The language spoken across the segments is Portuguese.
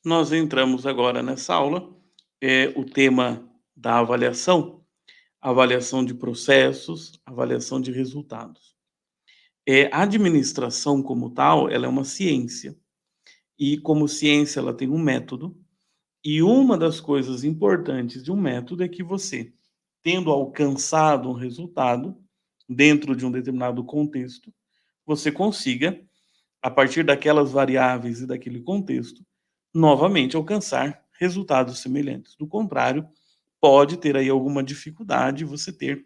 Nós entramos agora nessa aula, o tema da avaliação de processos, avaliação de resultados. A administração como tal, ela é uma ciência, e como ciência ela tem um método, e uma das coisas importantes de um método é que você, tendo alcançado um resultado dentro de um determinado contexto, você consiga, a partir daquelas variáveis e daquele contexto, novamente alcançar resultados semelhantes. Do contrário, pode ter aí alguma dificuldade, você ter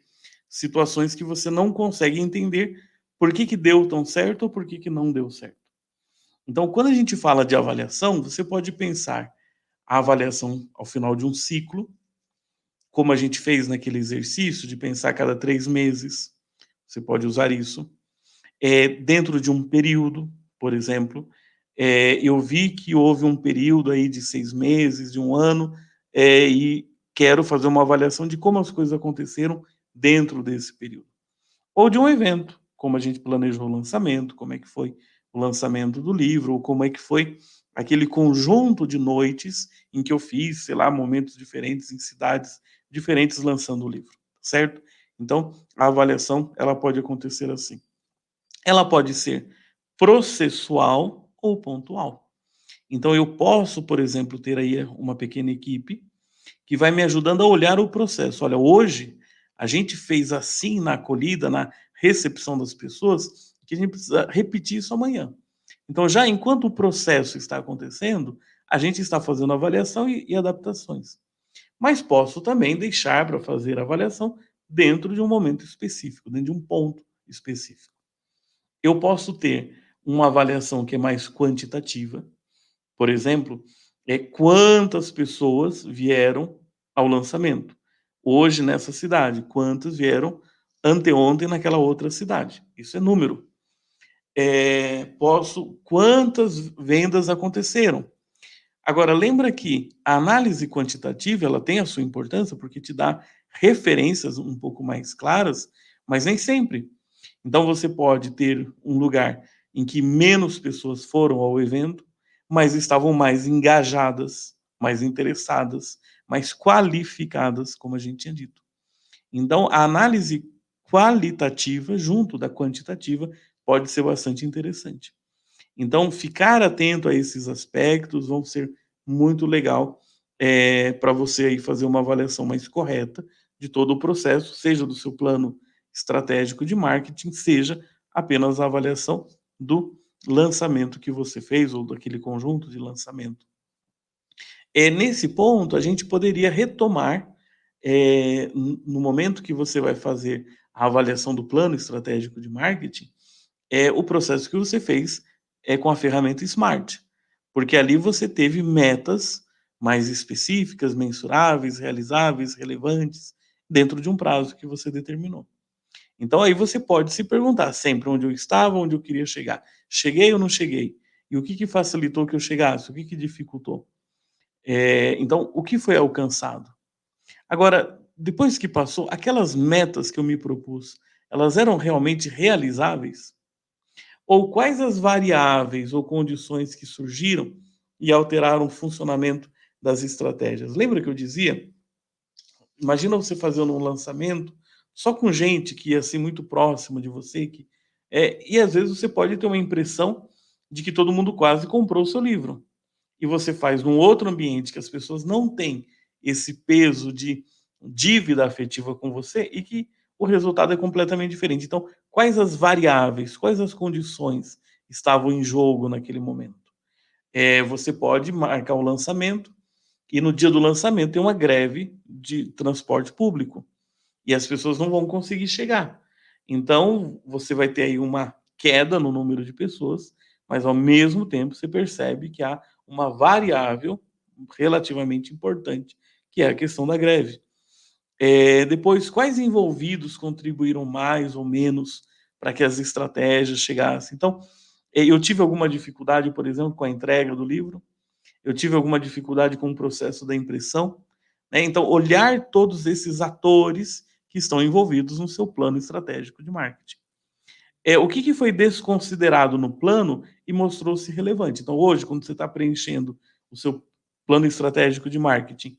situações que você não consegue entender por que que deu tão certo ou por que que não deu certo. Então, quando a gente fala de avaliação, você pode pensar a avaliação ao final de um ciclo, como a gente fez naquele exercício de pensar a cada 3 meses, você pode usar isso. Dentro de um período, por exemplo, eu vi que houve um período aí de 6 meses, de um ano, e quero fazer uma avaliação de como as coisas aconteceram dentro desse período. Ou de um evento, como a gente planejou o lançamento, como é que foi o lançamento do livro, ou como é que foi aquele conjunto de noites em que eu fiz, sei lá, momentos diferentes em cidades diferentes lançando o livro, certo? Então, a avaliação, ela pode acontecer assim. Ela pode ser processual ou pontual. Então eu posso, por exemplo, ter aí uma pequena equipe que vai me ajudando a olhar o processo. Olha, hoje a gente fez assim na acolhida, na recepção das pessoas, que a gente precisa repetir isso amanhã. Então, já enquanto o processo está acontecendo, a gente está fazendo avaliação e adaptações. Mas posso também deixar para fazer a avaliação dentro de um momento específico, dentro de um ponto específico. Eu posso ter uma avaliação que é mais quantitativa, por exemplo, quantas pessoas vieram ao lançamento. Hoje nessa cidade, quantas vieram anteontem naquela outra cidade. Isso é número. Posso quantas vendas aconteceram. Agora lembra que a análise quantitativa, ela tem a sua importância, porque te dá referências um pouco mais claras, mas nem sempre. Então você pode ter um lugar em que menos pessoas foram ao evento, mas estavam mais engajadas, mais interessadas, mais qualificadas, como a gente tinha dito. Então a análise qualitativa junto da quantitativa pode ser bastante interessante. Então ficar atento a esses aspectos vão ser muito legal, para você aí fazer uma avaliação mais correta de todo o processo, seja do seu plano estratégico de marketing, seja apenas a avaliação do lançamento que você fez ou daquele conjunto de lançamento. Nesse ponto, a gente poderia retomar, no momento que você vai fazer a avaliação do plano estratégico de marketing, o processo que você fez com a ferramenta Smart, porque ali você teve metas mais específicas, mensuráveis, realizáveis, relevantes, dentro de um prazo que você determinou. Então aí você pode se perguntar sempre onde eu estava, onde eu queria chegar. Cheguei ou não cheguei? E o que que facilitou que eu chegasse? O que que dificultou? Então, o que foi alcançado? Agora, depois que passou, aquelas metas que eu me propus, elas eram realmente realizáveis? Ou quais as variáveis ou condições que surgiram e alteraram o funcionamento das estratégias? Lembra que eu dizia? Imagina você fazendo um lançamento só com gente que ia ser muito próxima de você, e às vezes você pode ter uma impressão de que todo mundo quase comprou o seu livro. E você faz num outro ambiente que as pessoas não têm esse peso de dívida afetiva com você e que o resultado é completamente diferente. Então, quais as variáveis, quais as condições estavam em jogo naquele momento? Você pode marcar o lançamento e no dia do lançamento tem uma greve de transporte público e as pessoas não vão conseguir chegar. Então, você vai ter aí uma queda no número de pessoas, mas ao mesmo tempo você percebe que há uma variável relativamente importante, que é a questão da greve. Depois, quais envolvidos contribuíram mais ou menos para que as estratégias chegassem? Então, eu tive alguma dificuldade, por exemplo, com a entrega do livro, eu tive alguma dificuldade com o processo da impressão, né? Então, olhar todos esses atores que estão envolvidos no seu plano estratégico de marketing. O que, que foi desconsiderado no plano e mostrou-se relevante. Então, hoje, quando você está preenchendo o seu plano estratégico de marketing.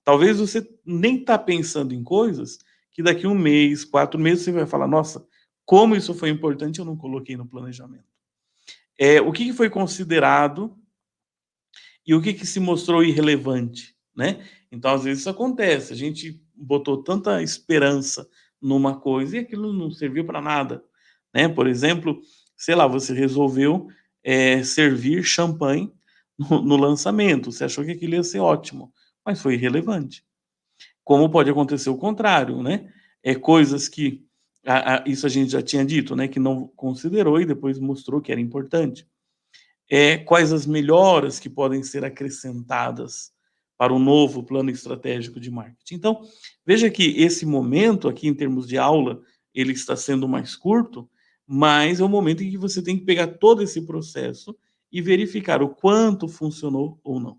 Talvez você nem está pensando em coisas que daqui 1 mês, 4 meses, você vai falar: "Nossa, como isso foi importante, eu não coloquei no planejamento". O que que foi considerado e o que que se mostrou irrelevante, né. Então, às vezes, isso acontece, a gente botou tanta esperança numa coisa e aquilo não serviu para nada, né. Por exemplo, sei lá, você resolveu, servir champanhe no lançamento, você achou que aquilo ia ser ótimo, mas foi irrelevante. Como pode acontecer o contrário, né, coisas que isso a gente já tinha dito, né, que não considerou e depois mostrou que era importante. Quais as melhoras que podem ser acrescentadas para o novo plano estratégico de marketing. Então, veja que esse momento aqui, em termos de aula, ele está sendo mais curto, mas é o momento em que você tem que pegar todo esse processo e verificar o quanto funcionou ou não.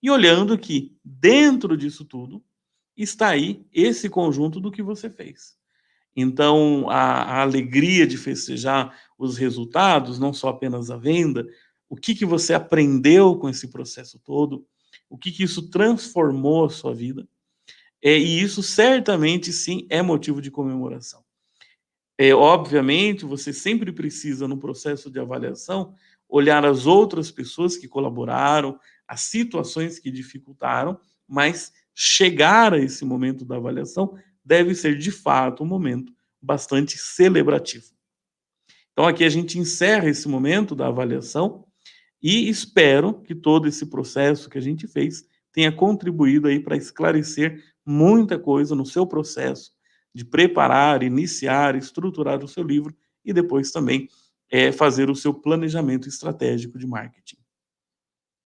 E olhando que, dentro disso tudo, está aí esse conjunto do que você fez. Então, a alegria de festejar os resultados, não só apenas a venda, o que que você aprendeu com esse processo todo, o que que isso transformou a sua vida, e isso certamente sim é motivo de comemoração. Obviamente, você sempre precisa, no processo de avaliação, olhar as outras pessoas que colaboraram, as situações que dificultaram, mas chegar a esse momento da avaliação deve ser, de fato, um momento bastante celebrativo. Então, aqui a gente encerra esse momento da avaliação e espero que todo esse processo que a gente fez tenha contribuído aí para esclarecer muita coisa no seu processo de preparar, iniciar, estruturar o seu livro e depois também fazer o seu planejamento estratégico de marketing.